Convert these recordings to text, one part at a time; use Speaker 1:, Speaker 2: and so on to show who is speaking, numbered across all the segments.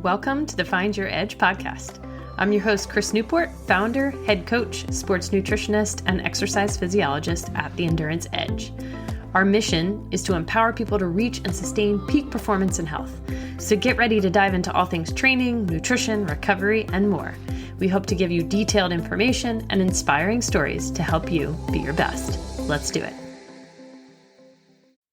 Speaker 1: Welcome to the Find Your Edge podcast. I'm your host, Chris Newport, founder, head coach, sports nutritionist, and exercise physiologist at The Endurance Edge. Our mission is to empower people to reach and sustain peak performance and health. So get ready to dive into all things training, nutrition, recovery, and more. We hope to give you detailed information and inspiring stories to help you be your best. Let's do it.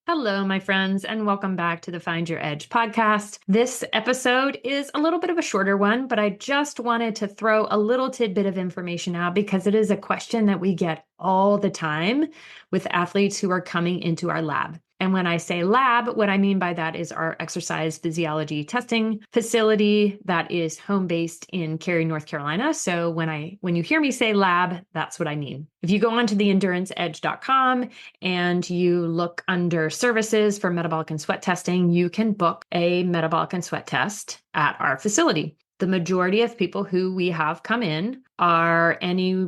Speaker 1: Hello, my friends, and welcome back to the Find Your Edge podcast. This episode is a little bit of a shorter one, but I just wanted to throw a little tidbit of information out because it is a question that we get all the time with athletes who are coming into our lab. And when I say lab, what I mean by that is our exercise physiology testing facility that is home-based in Cary, North Carolina. So when you hear me say lab, that's what I mean. If you go onto theenduranceedge.com and you look under services for metabolic and sweat testing, you can book a metabolic and sweat test at our facility. The majority of people who we have come in are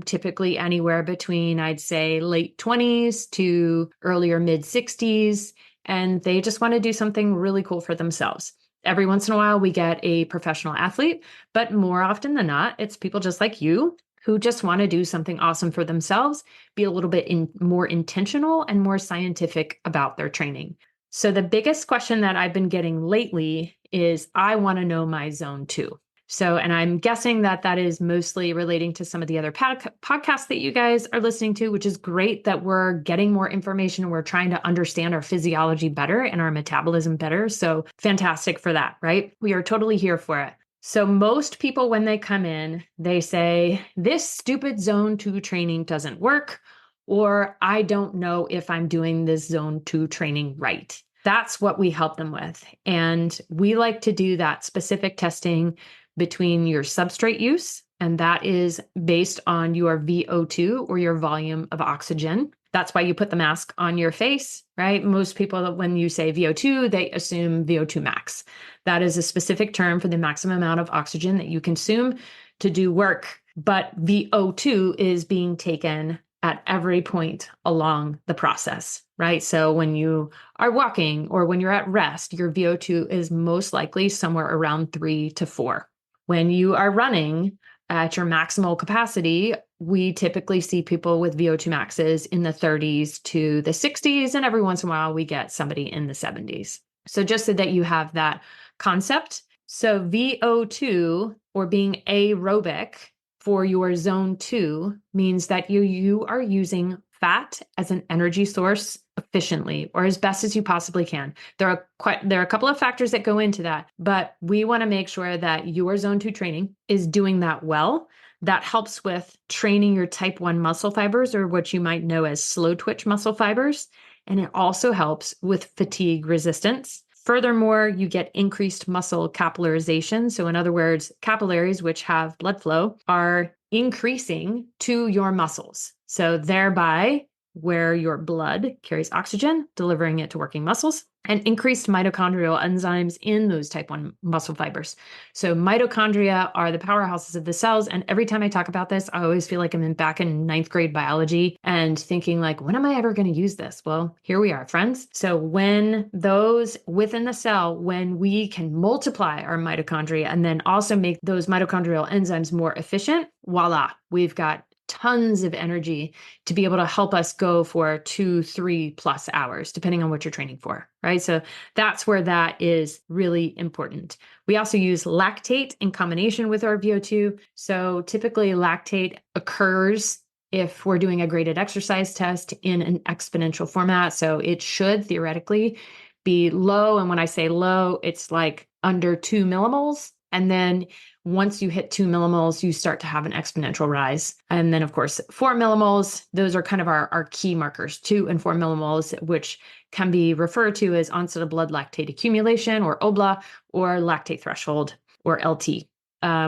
Speaker 1: typically anywhere between, I'd say, late 20s to earlier mid 60s, and they just want to do something really cool for themselves. Every once in a while, we get a professional athlete, but more often than not, it's people just like you who just want to do something awesome for themselves, be a little bit more intentional and more scientific about their training. So the biggest question that I've been getting lately is, I want to know my zone 2. And I'm guessing that is mostly relating to some of the other podcasts that you guys are listening to, which is great that we're getting more information and we're trying to understand our physiology better and our metabolism better. So fantastic for that, right? We are totally here for it. So most people, when they come in, they say, this stupid zone 2 training doesn't work, or I don't know if I'm doing this zone 2 training right. That's what we help them with. And we like to do that specific testing between your substrate use, and that is based on your VO2 or your volume of oxygen. That's why you put the mask on your face, right? Most people, when you say VO2, they assume VO2 max. That is a specific term for the maximum amount of oxygen that you consume to do work. But VO2 is being taken at every point along the process, right? So when you are walking or when you're at rest, your VO2 is most likely somewhere around 3 to 4. When you are running at your maximal capacity, we typically see people with VO2 maxes in the 30s to the 60s, and every once in a while we get somebody in the 70s. So just so that you have that concept. So VO2, or being aerobic for your zone 2, means that you are using fat as an energy source efficiently, or as best as you possibly can. There are a couple of factors that go into that, but we want to make sure that your zone 2 training is doing that well. That helps with training your type 1 muscle fibers, or what you might know as slow twitch muscle fibers. And it also helps with fatigue resistance. Furthermore, you get increased muscle capillarization. So in other words, capillaries, which have blood flow, are increasing to your muscles. So thereby, where your blood carries oxygen, delivering it to working muscles, and increased mitochondrial enzymes in those type 1 muscle fibers. So mitochondria are the powerhouses of the cells. And every time I talk about this, I always feel like I'm back in 9th grade biology and thinking like, when am I ever going to use this? Well, here we are, friends. So when those within the cell, when we can multiply our mitochondria and then also make those mitochondrial enzymes more efficient, voila, we've got tons of energy to be able to help us go for 2-3+ hours, depending on what you're training for, right? So that's where that is really important. We also use lactate in combination with our VO2. So typically lactate occurs if we're doing a graded exercise test in an exponential format. So it should theoretically be low. And when I say low, it's like under 2 millimoles. And then once you hit 2 millimoles, you start to have an exponential rise. And then, of course, 4 millimoles, those are kind of our key markers, 2 and 4 millimoles, which can be referred to as onset of blood lactate accumulation, or OBLA, or lactate threshold, or LT.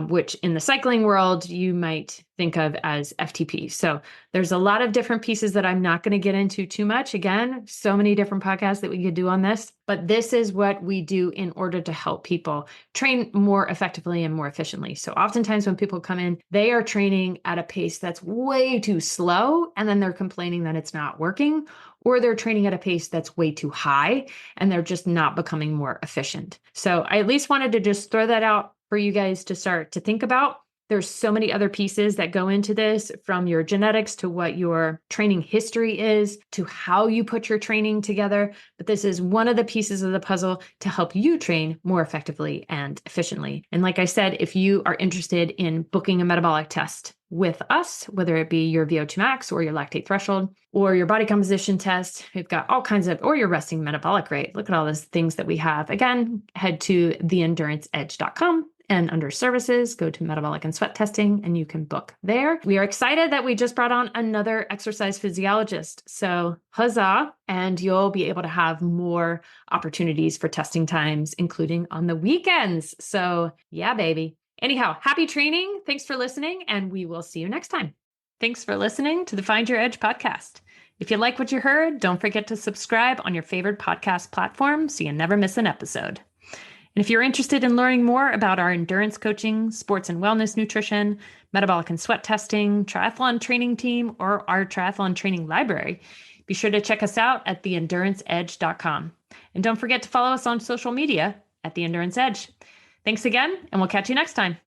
Speaker 1: Which in the cycling world, you might think of as FTP. So there's a lot of different pieces that I'm not going to get into too much. Again, so many different podcasts that we could do on this, but this is what we do in order to help people train more effectively and more efficiently. So oftentimes when people come in, they are training at a pace that's way too slow, and then they're complaining that it's not working, or they're training at a pace that's way too high and they're just not becoming more efficient. So I at least wanted to just throw that out for you guys to start to think about. There's so many other pieces that go into this, from your genetics to what your training history is to how you put your training together. But this is one of the pieces of the puzzle to help you train more effectively and efficiently. And like I said, if you are interested in booking a metabolic test with us, whether it be your VO2 max or your lactate threshold or your body composition test, we've got all kinds of, or your resting metabolic rate. Look at all those things that we have. Again, head to theenduranceedge.com. And under services, go to metabolic and sweat testing, and you can book there. We are excited that we just brought on another exercise physiologist. So huzzah, and you'll be able to have more opportunities for testing times, including on the weekends. So yeah, baby. Anyhow, happy training. Thanks for listening, and we will see you next time. Thanks for listening to the Find Your Edge podcast. If you like what you heard, don't forget to subscribe on your favorite podcast platform so you never miss an episode. And if you're interested in learning more about our endurance coaching, sports and wellness nutrition, metabolic and sweat testing, triathlon training team, or our triathlon training library, be sure to check us out at theenduranceedge.com. And don't forget to follow us on social media at The Endurance Edge. Thanks again, and we'll catch you next time.